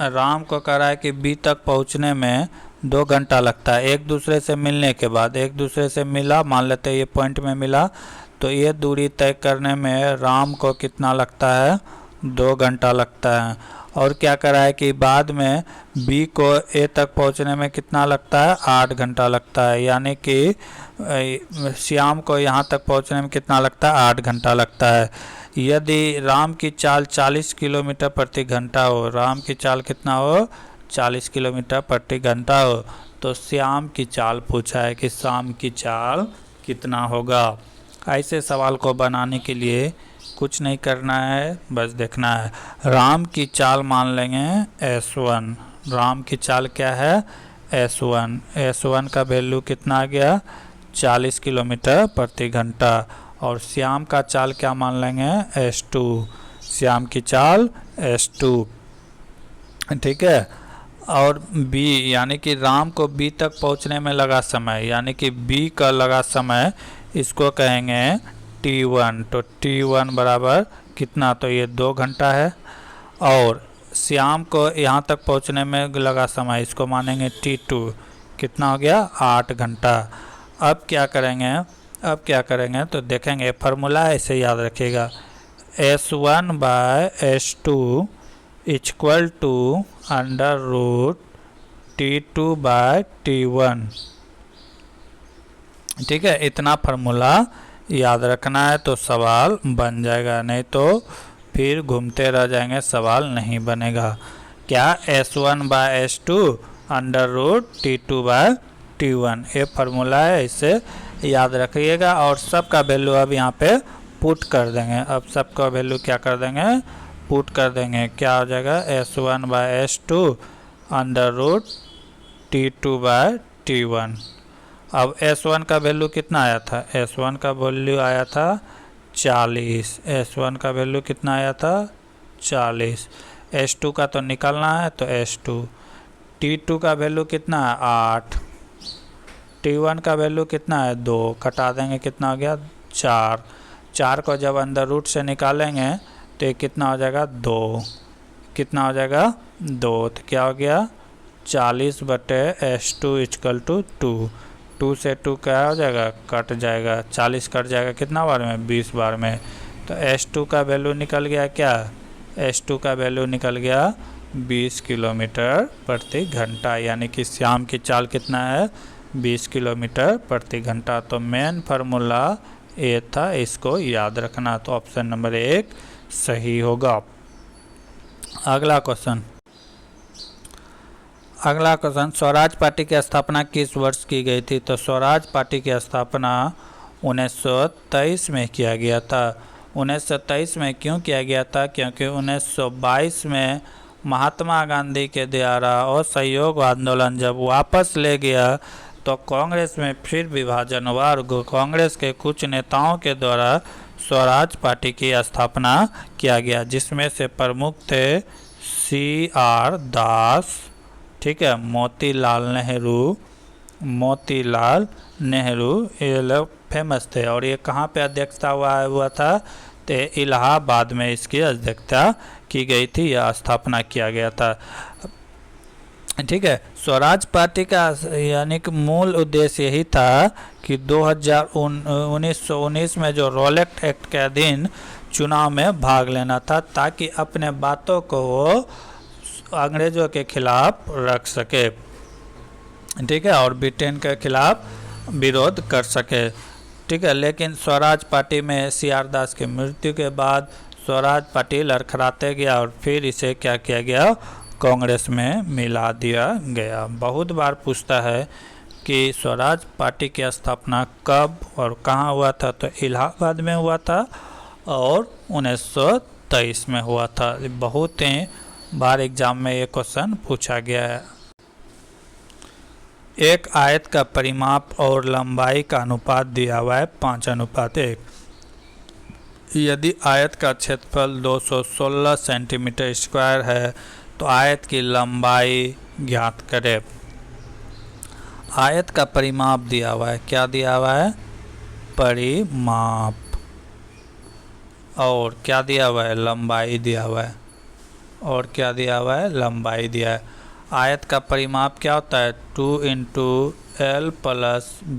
राम को कह रहा है कि बी तक पहुँचने में 2 घंटा लगता है। एक दूसरे से मिलने के बाद, एक दूसरे से मिला, मान लेते हैं ये पॉइंट में मिला, तो ये दूरी तय करने में राम को कितना लगता है, 2 घंटा लगता है। और क्या कर रहा है कि बाद में बी को ए तक पहुंचने में कितना लगता है, 8 घंटा लगता है। यानी कि श्याम को यहाँ तक पहुंचने में कितना लगता है, 8 घंटा लगता है। यदि राम की चाल 40 किलोमीटर प्रति घंटा हो, राम की चाल कितना हो, 40 किलोमीटर प्रति घंटा हो, तो श्याम की चाल पूछा है कि श्याम की चाल कितना होगा। ऐसे सवाल को बनाने के लिए कुछ नहीं करना है, बस देखना है। राम की चाल मान लेंगे S1, राम की चाल क्या है, S1। S1 का वैल्यू कितना आ गया, 40 किलोमीटर प्रति घंटा। और श्याम का चाल क्या मान लेंगे, S2, श्याम की चाल S2। ठीक है, और B, यानी कि राम को B तक पहुंचने में लगा समय, यानी कि B का लगा समय, इसको कहेंगे T1। तो T1 बराबर कितना, तो ये 2 घंटा है। और श्याम को यहाँ तक पहुँचने में लगा समय, इसको मानेंगे T2। कितना हो गया, 8 घंटा। अब क्या करेंगे, तो देखेंगे फार्मूला ऐसे याद रखिएगा, S1/S2 इक्वल टू √T2/T1। ठीक है, इतना फार्मूला याद रखना है तो सवाल बन जाएगा, नहीं तो फिर घूमते रह जाएंगे, सवाल नहीं बनेगा। क्या, S1/S2 √T2/T1, ये फार्मूला है, इसे याद रखिएगा। और सबका वैल्यू अब यहाँ पे पुट कर देंगे। अब सबका वैल्यू क्या कर देंगे, पुट कर देंगे। क्या हो जाएगा, S1/S2 √T2/T1। अब S1 का वैल्यू कितना आया था, S1 का वैल्यू आया था 40। S1 का वैल्यू कितना आया था, 40। S2 का तो निकालना है, तो S2। T2 का वैल्यू कितना है, 8। T1 का वैल्यू कितना है, 2। कटा देंगे, कितना हो गया, 4। 4 को जब अंदर रूट से निकालेंगे तो ये कितना हो जाएगा, 2। कितना हो जाएगा, 2। तो क्या हो गया, 40/S2 इक्वल टू 2। 2 से 2 क्या हो जाएगा, कट जाएगा, 40 कट जाएगा कितना बार में, 20 बार में। तो S2 का वैल्यू निकल गया, क्या, S2 का वैल्यू निकल गया 20 किलोमीटर प्रति घंटा। यानी कि श्याम की चाल कितना है, 20 किलोमीटर प्रति घंटा। तो मेन फार्मूला ए था, इसको याद रखना। तो ऑप्शन नंबर 1 सही होगा। अगला क्वेश्चन स्वराज पार्टी की स्थापना किस वर्ष की गई थी? तो स्वराज पार्टी की स्थापना 1923 में किया गया था। 1923 में क्यों किया गया था? क्योंकि 1922 में महात्मा गांधी के द्वारा असहयोग आंदोलन जब वापस ले गया तो कांग्रेस में फिर विभाजन हुआ और कांग्रेस के कुछ नेताओं के द्वारा स्वराज पार्टी की स्थापना किया गया, जिसमें से प्रमुख थे CR दास, ठीक है, मोतीलाल नेहरू, ये लोग फेमस थे। और ये कहाँ पे अध्यक्षता हुआ था? तो इलाहाबाद में इसकी अध्यक्षता की गई थी या स्थापना किया गया था, ठीक है। स्वराज पार्टी का यानी कि मूल उद्देश्य यही था कि 1919 में जो रोलेक्ट एक्ट के अधीन चुनाव में भाग लेना था, ताकि अपने बातों को वो अंग्रेज़ों के खिलाफ रख सके, ठीक है, और ब्रिटेन के खिलाफ विरोध कर सके, ठीक है। लेकिन स्वराज पार्टी में CR दास की मृत्यु के बाद स्वराज पार्टी लड़खड़ाते गया और फिर इसे क्या किया गया? कांग्रेस में मिला दिया गया। बहुत बार पूछता है कि स्वराज पार्टी की स्थापना कब और कहाँ हुआ था? तो इलाहाबाद में हुआ था और 1923 में हुआ था। बहुत ही बार एग्जाम में ये क्वेश्चन पूछा गया है। एक आयत का परिमाप और लंबाई का अनुपात दिया हुआ है 5:1। यदि आयत का क्षेत्रफल 216 सेंटीमीटर स्क्वायर है तो आयत की लंबाई ज्ञात करें। आयत का परिमाप दिया हुआ है, क्या दिया हुआ है? परिमाप। और क्या दिया हुआ है? लंबाई दिया हुआ है। और क्या दिया हुआ है? लंबाई दिया है। आयत का परिमाप क्या होता है? 2 × L +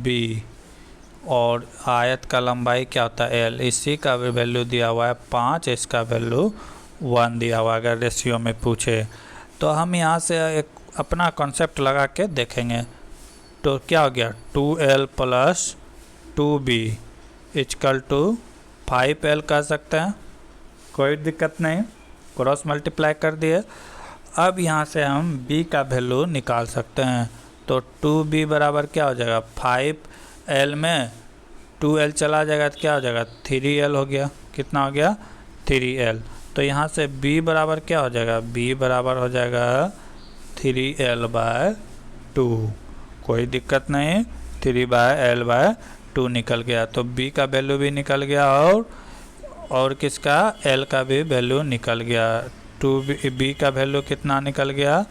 B। और आयत का लंबाई क्या होता है? L। इसी का भी वैल्यू दिया हुआ है 5, इसका वैल्यू 1 दिया हुआ है अगर रेशियो में पूछे। तो हम यहाँ से एक अपना कॉन्सेप्ट लगा के देखेंगे। तो क्या हो गया? 2L + 2B = 5L कह सकते हैं, कोई दिक्कत नहीं, क्रॉस मल्टीप्लाई कर दिए। अब यहाँ से हम B का वैल्यू निकाल सकते हैं। तो 2B बराबर क्या हो जाएगा? 5L में 2L चला जाएगा तो क्या हो जाएगा? 3L हो गया। कितना हो गया? 3L। तो यहाँ से B बराबर क्या हो जाएगा? B बराबर हो जाएगा 3L/2। कोई दिक्कत नहीं, 3/L/2 निकल गया। तो B का वैल्यू भी निकल गया और किसका? L का भी वैल्यू निकल गया। 2B का वैल्यू कितना निकल गया?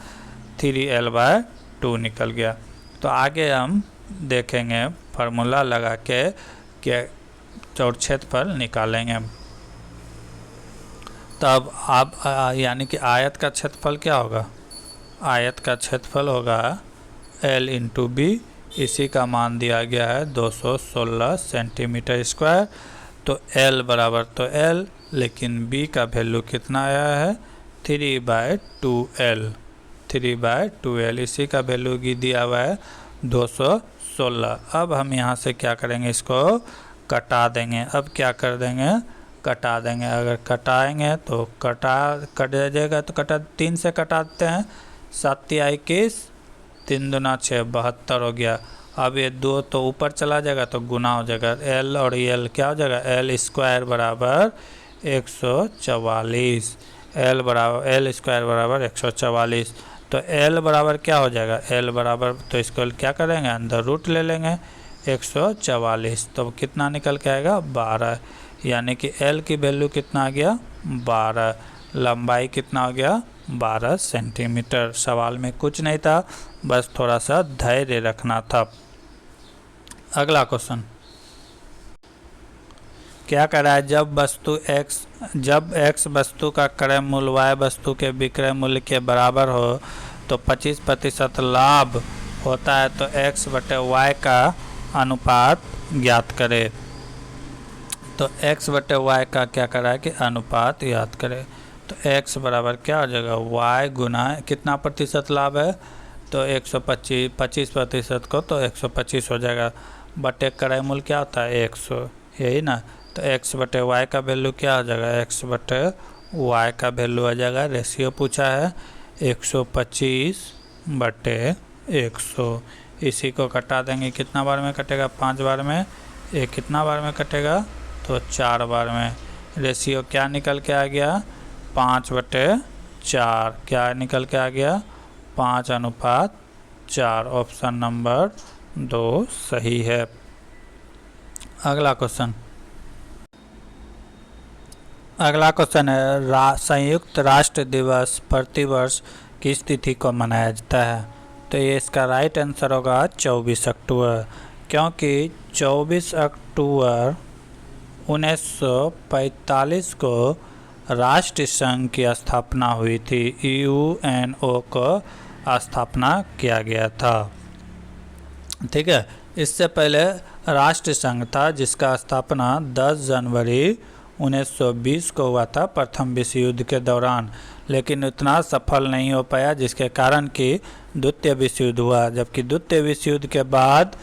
3L/2 निकल गया। तो आगे हम देखेंगे फार्मूला लगा के और क्षेत्रफल निकालेंगे। तब आप यानी कि आयत का क्षेत्रफल क्या होगा? आयत का क्षेत्रफल होगा L × B। इसी का मान दिया गया है 216 सेंटीमीटर स्क्वायर। तो L बराबर तो L, लेकिन B का वैल्यू कितना आया है? 3/2L। 3/2L इसी का वैल्यू दिया हुआ है 216। अब हम यहाँ से क्या करेंगे? इसको कटा देंगे। अब क्या कर देंगे? कटा देंगे। अगर कटाएंगे तो कट जाएगा, तो 3 से कटा देते हैं। 7 × 21, 3 दूना 6, 72 हो गया। अब ये 2 तो ऊपर चला जाएगा तो गुना हो जाएगा। L और L क्या हो जाएगा? L² बराबर 144। L² बराबर 144। तो L बराबर क्या हो जाएगा? L बराबर, तो इसको क्या करेंगे? अंदर रूट ले लेंगे 144। तो कितना निकल के आएगा? 12। यानी कि L की वैल्यू कितना आ गया? 12। लंबाई कितना हो गया? 12 सेंटीमीटर। सवाल में कुछ नहीं था, बस थोड़ा सा धैर्य रखना था। अगला क्वेश्चन क्या कर रहा है? जब x वस्तु का क्रय मूल्य y वस्तु के विक्रय मूल्य के बराबर हो तो 25% लाभ होता है। तो x/y का अनुपात ज्ञात करें। तो x/y का क्या कर रहा है कि अनुपात याद करें। तो x बराबर क्या हो जाएगा? y गुना कितना प्रतिशत लाभ है? तो 125, 25% को तो 125 हो जाएगा। बटे क्रय मूल्य क्या होता है? 100। यही ना। तो एक्स बटे वाई का वैल्यू क्या हो जाएगा, एक्स बटे वाई का वैल्यू आ जाएगा, रेशियो पूछा है 125 बटे 100। इसी को कटा देंगे, कितना बार में कटेगा, 5 बार में। ये कितना बार में कटेगा, तो 4 बार में। रेशियो क्या निकल के आ गया, 5 बटे 4। क्या निकल के आ गया, 5:4। ऑप्शन नंबर 2 सही है। अगला क्वेश्चन है संयुक्त राष्ट्र दिवस प्रतिवर्ष किस तिथि को मनाया जाता है। तो ये इसका राइट आंसर होगा 24 अक्टूबर, क्योंकि 24 अक्टूबर 1945 को राष्ट्र संघ की स्थापना हुई थी, यूएनओ को स्थापना किया गया था। ठीक है, इससे पहले राष्ट्र संघ था जिसका स्थापना 10 जनवरी 1920 को हुआ था, प्रथम विश्व युद्ध के दौरान, लेकिन उतना सफल नहीं हो पाया, जिसके कारण कि द्वितीय विश्व युद्ध हुआ। जबकि द्वितीय विश्व युद्ध के बाद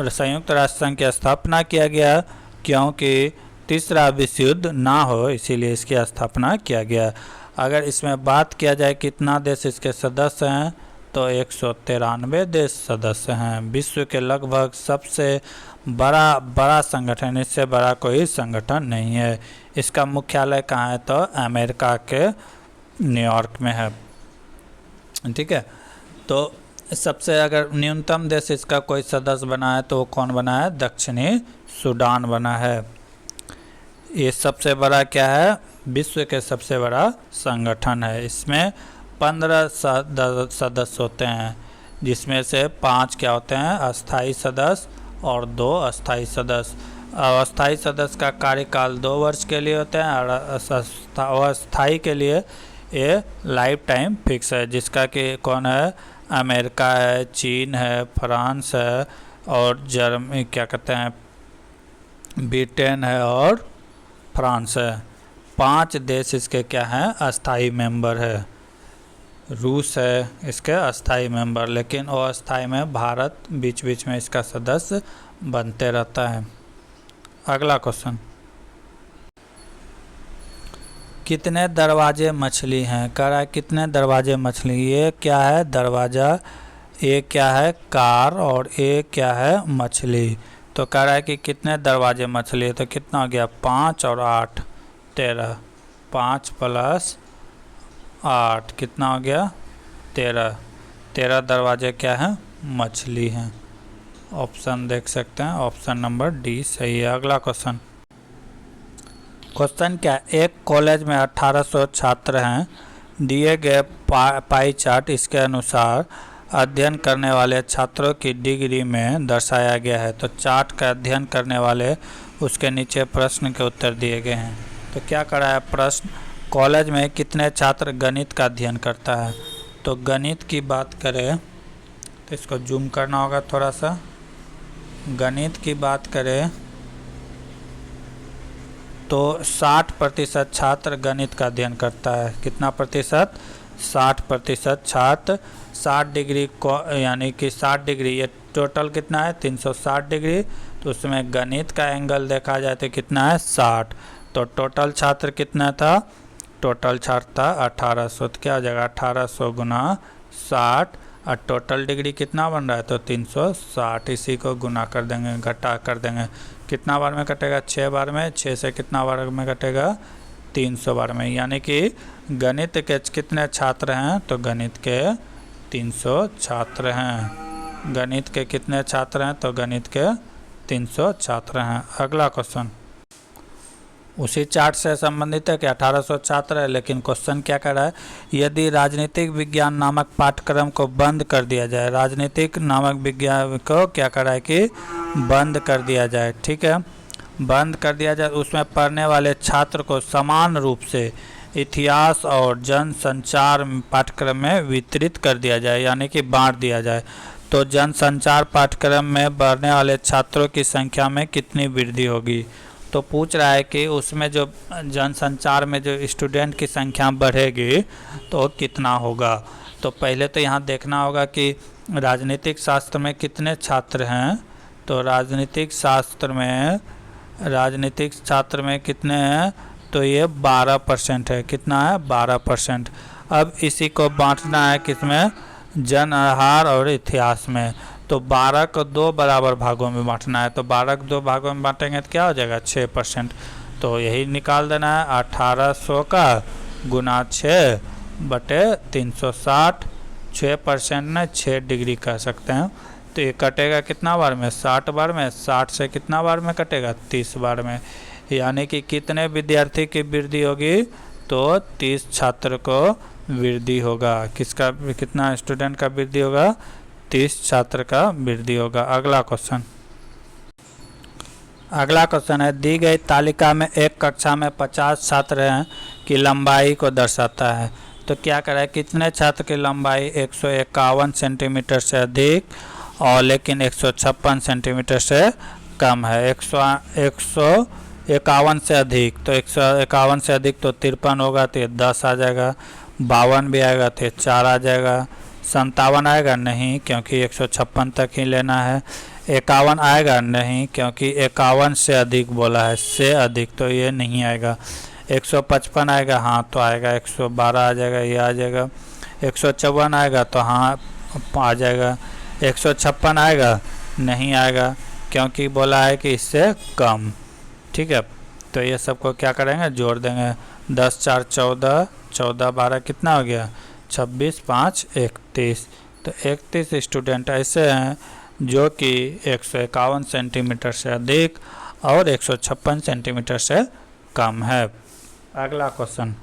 संयुक्त राष्ट्र संघ की स्थापना किया गया, क्योंकि तीसरा विश्व युद्ध ना हो, इसीलिए इसकी स्थापना किया गया। अगर इसमें बात किया जाए कितना देश इसके सदस्य हैं, तो 193 देश सदस्य हैं। विश्व के लगभग सबसे बड़ा संगठन, इससे बड़ा कोई संगठन नहीं है। इसका मुख्यालय कहाँ है, तो अमेरिका के न्यूयॉर्क में है। ठीक है, तो सबसे अगर न्यूनतम देश इसका कोई सदस्य बना है तो कौन बना है, दक्षिणी सूडान बना है। ये सबसे बड़ा क्या है, विश्व के सबसे बड़ा संगठन है। इसमें 15 सदस्य होते हैं, जिसमें से 5 क्या होते हैं, अस्थाई सदस्य और 2 अस्थाई सदस्य। अस्थाई सदस्य का कार्यकाल 2 वर्ष के लिए होते हैं, और अस्थाई के लिए ये लाइफ टाइम फिक्स है, जिसका कि कौन है, अमेरिका है, चीन है, फ्रांस है, और जर्मनी क्या कहते हैं, ब्रिटेन है और फ्रांस है। 5 देश इसके क्या हैं, अस्थाई मेंबर है। रूस है इसके अस्थाई मेंबर, लेकिन अस्थाई में भारत बीच बीच में इसका सदस्य बनते रहता है। अगला क्वेश्चन, कितने दरवाजे मछली हैं, कह रहा है कितने दरवाजे मछली। ये क्या है, दरवाज़ा, ये क्या है, कार, और ये क्या है, मछली। तो कह रहा है कि कितने दरवाजे मछली है, तो कितना हो गया, 5 और 8 13, 5 + 8 कितना हो गया, 13 दरवाजे क्या हैं, मछली हैं। ऑप्शन देख सकते हैं, ऑप्शन नंबर डी सही है। अगला क्वेश्चन क्या है, एक कॉलेज में 1800 छात्र हैं, दिए गए पाई चार्ट इसके अनुसार अध्ययन करने वाले छात्रों की डिग्री में दर्शाया गया है। तो चार्ट का अध्ययन करने वाले, उसके नीचे प्रश्न के उत्तर दिए गए हैं। तो क्या करा है प्रश्न, कॉलेज में कितने छात्र गणित का अध्ययन करता है। तो गणित की बात करें तो इसको जूम करना होगा थोड़ा सा। गणित की बात करें तो 60% छात्र गणित का अध्ययन करता है। कितना प्रतिशत, 60% छात्र 60 डिग्री को, यानी कि 60 डिग्री, ये टोटल कितना है 360 डिग्री, तो उसमें गणित का एंगल देखा जाए तो कितना है 60। तो टोटल छात्र कितना था, टोटल छात्र था 1800। तो क्या हो जाएगा 1800 गुना 60, और टोटल डिग्री कितना बन रहा है, तो 360। इसी को गुना कर देंगे, घटा कर देंगे, कितना बार में कटेगा, 6 बार में। 6 से कितना बार में कटेगा, 300 बार में। यानी कि गणित के कितने छात्र हैं, तो गणित के 300 छात्र हैं। गणित के कितने छात्र हैं, तो गणित के 300 छात्र हैं। अगला क्वेश्चन उसी चार्ट से संबंधित है कि 1800 छात्र है, लेकिन क्वेश्चन क्या कर रहा है, यदि राजनीतिक विज्ञान नामक पाठ्यक्रम को बंद कर दिया जाए, राजनीतिक नामक विज्ञान को क्या कर रहा है कि बंद कर दिया जाए। ठीक है, बंद कर दिया जाए, उसमें पढ़ने वाले छात्र को समान रूप से इतिहास और जनसंचार पाठ्यक्रम में वितरित कर दिया जाए, यानी कि बांट दिया जाए। तो जनसंचार पाठ्यक्रम में पढ़ने वाले छात्रों की संख्या में कितनी वृद्धि होगी। तो पूछ रहा है कि उसमें जो जनसंचार में जो स्टूडेंट की संख्या बढ़ेगी तो कितना होगा। तो पहले तो यहाँ देखना होगा कि राजनीतिक शास्त्र में कितने छात्र हैं। तो राजनीतिक शास्त्र में राजनीतिक छात्र में कितने हैं, तो ये 12% है। कितना है, 12%। अब इसी को बांटना है किसमें, जनआहार और इतिहास में। तो 12 को 2 बराबर भागों में बांटना है, तो 12 को 2 भागों में बांटेंगे तो क्या हो जाएगा, 6%। तो यही निकाल देना है, 1800 का गुना 6/360। 6% में 6 डिग्री कह सकते हैं। तो ये कटेगा कितना बार में, 60 बार में। 60 से कितना बार में कटेगा, 30 बार में। यानी कि कितने विद्यार्थी की वृद्धि होगी, तो 30 छात्र को वृद्धि होगा। किसका, कितना स्टूडेंट का वृद्धि होगा, 30 छात्र का वृद्धि होगा। अगला क्वेश्चन है, दी गई तालिका में एक कक्षा में 50 छात्र हैं की लंबाई को दर्शाता है। तो क्या करें, कितने छात्र की लंबाई 151 सेंटीमीटर से अधिक और लेकिन 156 सेंटीमीटर से कम है। 151 से अधिक, तो 151 से अधिक तो 53 होगा, तो ये 10 आ जाएगा। 52 भी आएगा तो 4 आ जाएगा। 57 आएगा नहीं, क्योंकि 156 तक ही लेना है। 51 आएगा नहीं, क्योंकि 51 से अधिक बोला है, से अधिक, तो ये नहीं आएगा। 155 आएगा, हाँ तो आएगा। 112 आ जाएगा, ये आ जाएगा। 154 आएगा तो हाँ आ जाएगा। 156 आएगा, नहीं आएगा, क्योंकि बोला है कि इससे कम। ठीक है, तो ये सबको क्या करेंगे, जोड़ देंगे। 10 4 14, 14 12 कितना हो गया, 26 5 31। तो 31 स्टूडेंट ऐसे हैं जो कि 151 सेंटीमीटर से अधिक और 156 सेंटीमीटर से कम है। अगला क्वेश्चन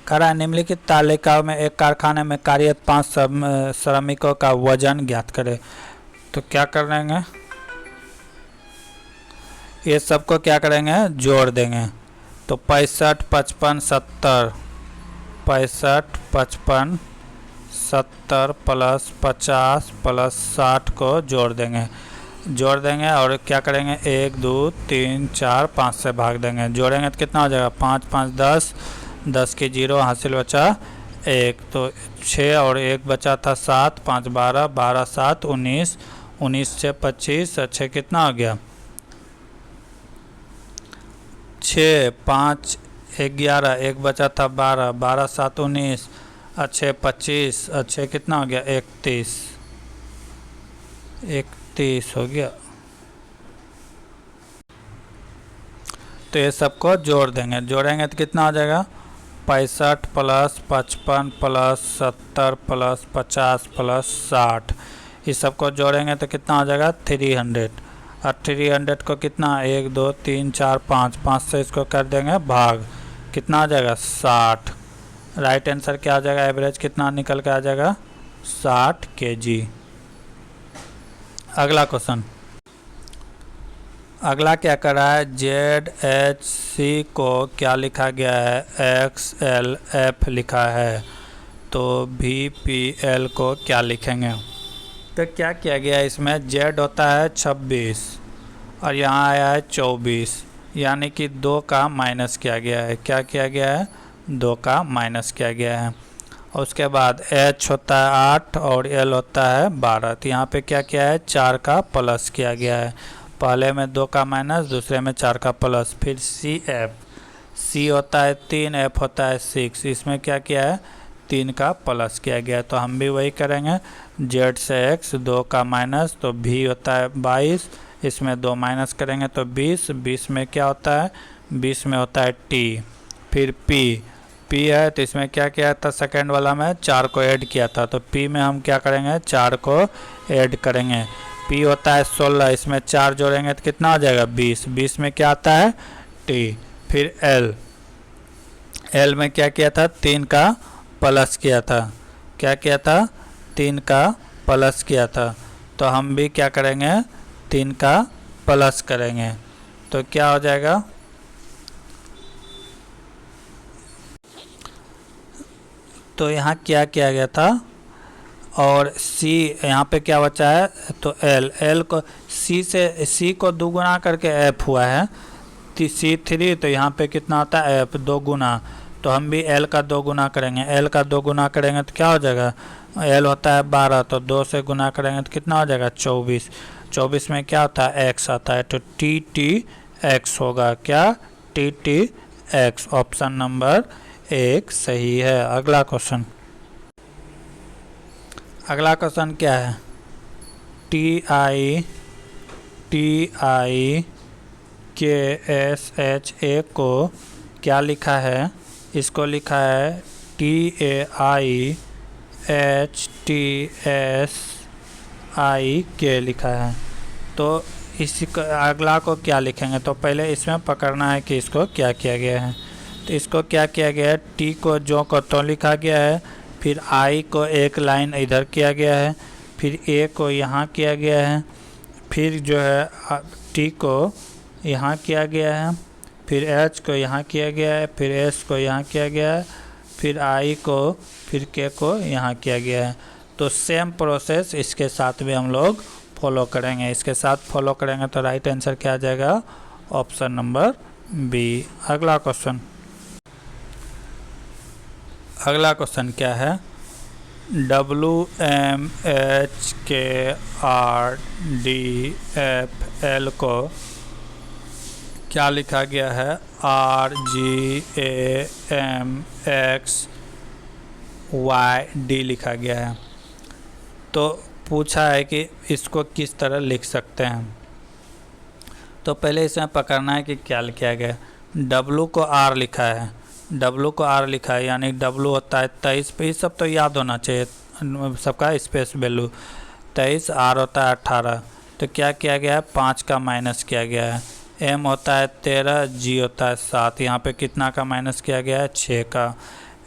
करा, निम्नलिखित तालिका में एक कारखाने में कार्यरत 5 श्रमिकों का वजन ज्ञात करें। तो क्या करेंगे, ये सबको क्या करेंगे, जोड़ देंगे। तो 65 55 70, 65 55 70 प्लस 50 प्लस 60 को जोड़ देंगे और क्या करेंगे, 1 2 3 4 5 से भाग देंगे। जोड़ेंगे तो कितना हो जाएगा, 5 5 10, 10 की 0 हासिल बचा 1, तो 6 और 1 बचा था 7, 5 12, 12 7 19, 19 से 25, 6 कितना हो गया, 6 5 11, 1 बचा था 12, 12 7 19, 6 25, 6 कितना हो गया, 31 हो गया। तो ये सबको जोड़ देंगे, जोड़ेंगे तो कितना हो जाएगा, 65 प्लस 55 प्लस 70 प्लस 50 प्लस 60। इस सबको जोड़ेंगे तो कितना हो जाएगा, 300। और 300 को कितना, 1 2 3 4 5, 5 से इसको कर देंगे भाग, कितना आ जाएगा, 60। राइट आंसर क्या आ जाएगा, एवरेज कितना निकल के आ जाएगा, 60 kg। अगला क्वेश्चन, अगला क्या कर रहा है, ZHC को क्या लिखा गया है, XLF लिखा है। तो VPL को क्या लिखेंगे, तो क्या किया गया है इसमें, Z होता है 26 और यहाँ आया है 24, यानी कि 2 का माइनस किया गया है। क्या किया गया है, 2 का माइनस किया गया है। और उसके बाद H होता है 8 और L होता है 12, तो यहाँ पे क्या किया है, 4 का प्लस किया गया है। पहले में 2 का माइनस, दूसरे में 4 का प्लस। फिर CF, C होता है 3, F होता है 6, इसमें क्या किया है, 3 का प्लस किया गया है। तो हम भी वही करेंगे, Z से X 2 का माइनस, तो V होता है 22, इसमें 2 माइनस करेंगे तो 20, 20 में क्या होता है, 20 में होता है T। फिर P है, तो इसमें क्या किया था, सेकेंड वाला में 4 को ऐड किया था, तो P में हम क्या करेंगे, 4 को ऐड करेंगे। P होता है 16, इसमें 4 जोड़ेंगे तो कितना हो जाएगा, 20, 20 में क्या आता है, T। फिर L में क्या किया था, 3 का प्लस किया था। क्या किया था, 3 का प्लस किया था, तो हम भी क्या करेंगे, 3 का प्लस करेंगे, तो क्या हो जाएगा, तो यहाँ क्या किया गया था, और C यहाँ पे क्या बचा है, तो L को C को 2 गुना करके F हुआ है, C3, तो यहाँ पे कितना आता है, F 2 गुना, तो हम भी L का 2 गुना करेंगे। L का 2 गुना करेंगे तो क्या हो जाएगा, L होता है 12, तो 2 से गुना करेंगे तो कितना हो जाएगा, 24। 24 में क्या होता है, x आता है, तो TTX होगा, क्या, TTX। ऑप्शन नंबर 1 सही है। अगला क्वेश्चन क्या है, TIKSHA को क्या लिखा है, इसको लिखा है TAIHTSIK लिखा है। तो इसी अगला को क्या लिखेंगे, तो पहले इसमें पकड़ना है कि इसको क्या किया गया है। तो इसको क्या किया गया है, टी को जो को तो लिखा गया है, फिर आई को एक लाइन इधर किया गया है, फिर ए को यहाँ किया गया है, फिर जो है टी को यहाँ किया गया है, फिर एच को यहाँ किया गया है, फिर एस को यहाँ किया गया है, फिर आई को, फिर के को यहाँ किया गया है। तो सेम प्रोसेस इसके साथ भी हम लोग फॉलो करेंगे, इसके साथ फॉलो करेंगे तो राइट आंसर क्या आ जाएगा, ऑप्शन नंबर बी। अगला क्वेश्चन क्या है, WMHKRDFL को क्या लिखा गया है, RGAMXYD लिखा गया है। तो पूछा है कि इसको किस तरह लिख सकते हैं। तो पहले इसमें पकड़ना है कि क्या लिखा गया। W को R लिखा है, यानी W होता है 23 पे, सब तो याद होना चाहिए सबका स्पेस वैल्यू। 23, R होता है 18, तो क्या किया गया है, 5 का माइनस किया गया है। M होता है 13, G होता है 7, यहाँ पे कितना का माइनस किया गया है, 6 का।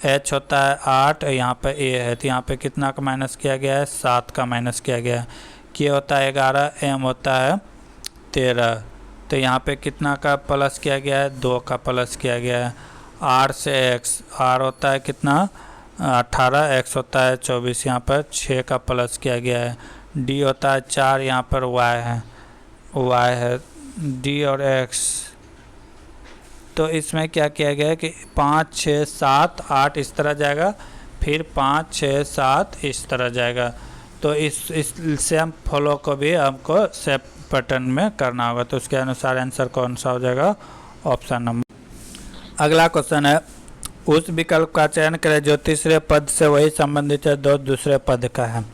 H होता है 8, यहाँ पे A है, तो यहाँ पे कितना का माइनस किया गया है, 7 का माइनस किया गया है। K होता है 11, M होता है 13, तो यहाँ पे कितना का प्लस किया गया है, 2 का प्लस किया गया है। R से X, R होता है कितना, 18, X होता है 24, यहाँ पर 6 का प्लस किया गया है। D होता है 4, यहाँ पर Y है, D और X। तो इसमें क्या किया गया है कि 5, 6, 7, 8 इस तरह जाएगा, फिर 5, 6, 7 इस तरह जाएगा। तो इस सेम फॉलो को भी हमको सेम पैटर्न में करना होगा, तो उसके अनुसार आंसर कौन सा हो जाएगा, ऑप्शन नंबर। अगला क्वेश्चन है, उस विकल्प का चयन करें जो तीसरे पद से वही संबंधित है जो दूसरे पद का है।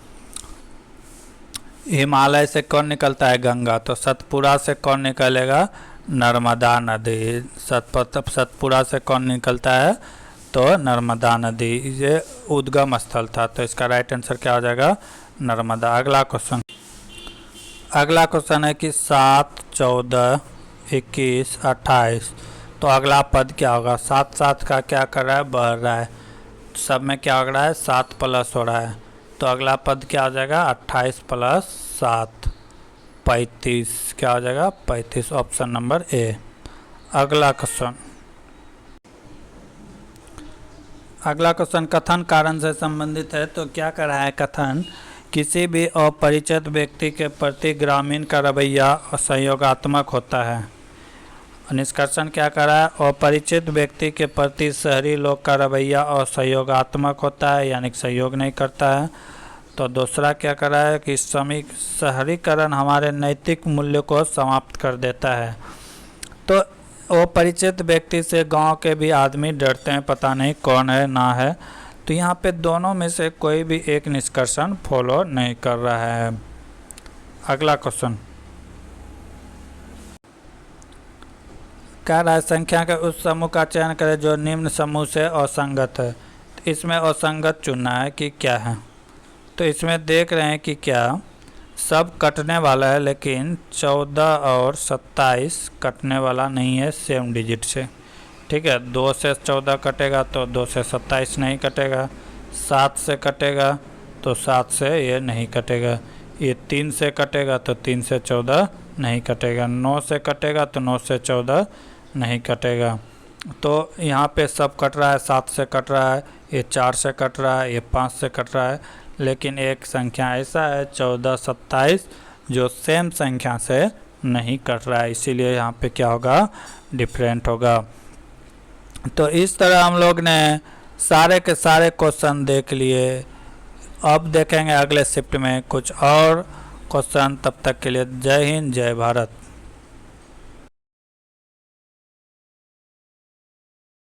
हिमालय से कौन निकलता है, गंगा, तो सतपुरा से कौन निकलेगा, नर्मदा नदी। सतपुरा से कौन निकलता है, तो नर्मदा नदी, ये उद्गम स्थल था, तो इसका राइट आंसर क्या हो जाएगा, नर्मदा। अगला क्वेश्चन है कि 7, 14, 21, 28, तो अगला पद क्या होगा। 7 7 का क्या कर रहा है, बढ़ रहा है, सब में क्या हो रहा है, 7 प्लस हो रहा है, तो अगला पद क्या हो जाएगा, 28 + 7, 35, क्या हो जाएगा, 35, ऑप्शन नंबर ए। अगला क्वेश्चन कथन कारण से संबंधित है। तो क्या कर रहा है कथन, किसी भी अपरिचित व्यक्ति के प्रति ग्रामीण का रवैया संयोगात्मक होता है। निष्कर्षण क्या कर रहा है, अपरिचित व्यक्ति के प्रति शहरी लोग का रवैया असहयोगात्मक होता है, यानी सहयोग नहीं करता है। तो दूसरा क्या कर रहा है कि शहरीकरण हमारे नैतिक मूल्य को समाप्त कर देता है। तो अपरिचित व्यक्ति से गांव के भी आदमी डरते हैं, पता नहीं कौन है ना है, तो यहाँ पे दोनों में से कोई भी एक निष्कर्षण फॉलो नहीं कर रहा है। अगला क्वेश्चन कह रहा है, संख्या के उस समूह का चयन करें जो निम्न समूह से असंगत है। तो इसमें असंगत चुनना है कि क्या है। तो इसमें देख रहे हैं कि क्या सब कटने वाला है, लेकिन 14 और 27 कटने वाला नहीं है सेम डिजिट से। ठीक है, 2 से 14 कटेगा तो 2 से 27 नहीं कटेगा, 7 से कटेगा तो 7 से ये नहीं कटेगा, ये 3 से कटेगा तो 3 से 14 नहीं कटेगा, 9 से कटेगा तो 9 से 14 नहीं कटेगा। तो यहाँ पे सब कट रहा है, 7 से कट रहा है, ये 4 से कट रहा है, ये 5 से कट रहा है, लेकिन एक संख्या ऐसा है 14, 27 जो सेम संख्या से नहीं कट रहा है, इसीलिए यहाँ पे क्या होगा, डिफरेंट होगा। तो इस तरह हम लोग ने सारे के सारे क्वेश्चन देख लिए। अब देखेंगे अगले शिफ्ट में कुछ और क्वेश्चन। तब तक के लिए जय हिंद, जय भारत।